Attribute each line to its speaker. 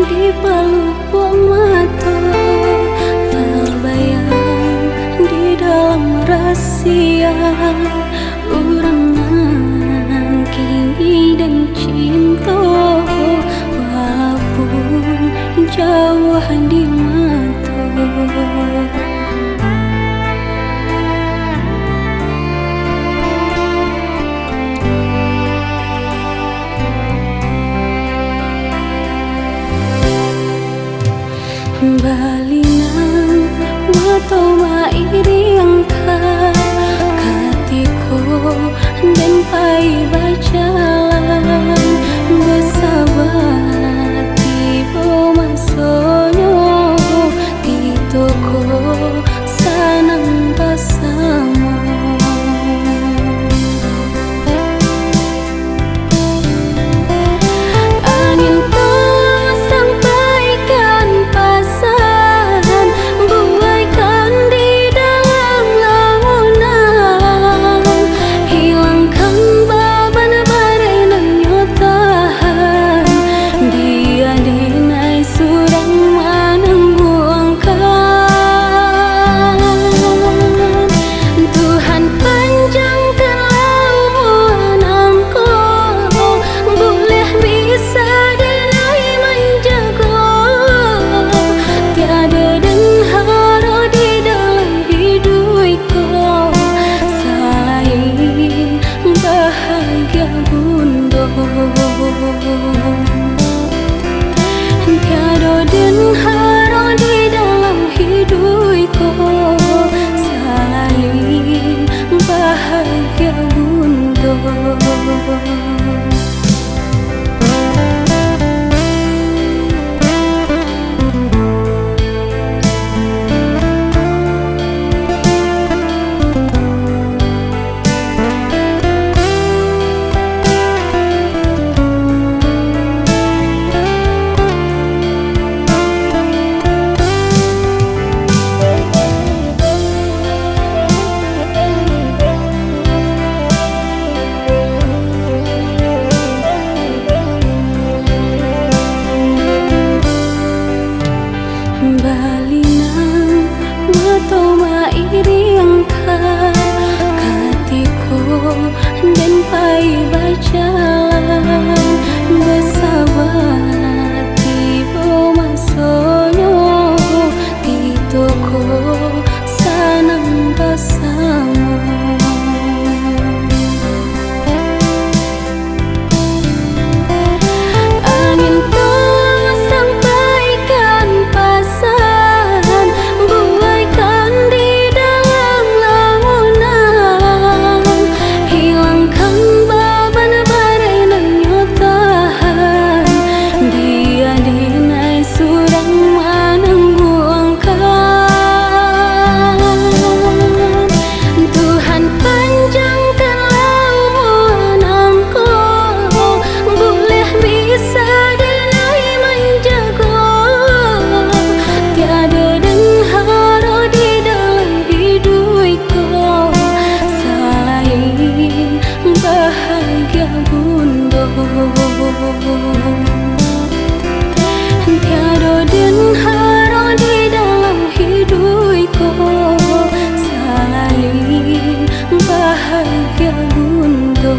Speaker 1: Di Palu Mato terbayang di dalam rahasia urangan kini dan cinta, walaupun jauh di mata. Balinan matau mairi angkat katiko dan pai bacalan bersahabat tiba masonyo di toko sanang bersama. Tiada dan haro di dalam hidupku selain bahagia bunda. Balinan matau mairi angkat katiko dan pai bacalan bersahabat tiba masonyo di toko sanang bersama. Tiada dan haro di dalam hidupku selain bahagia bunda.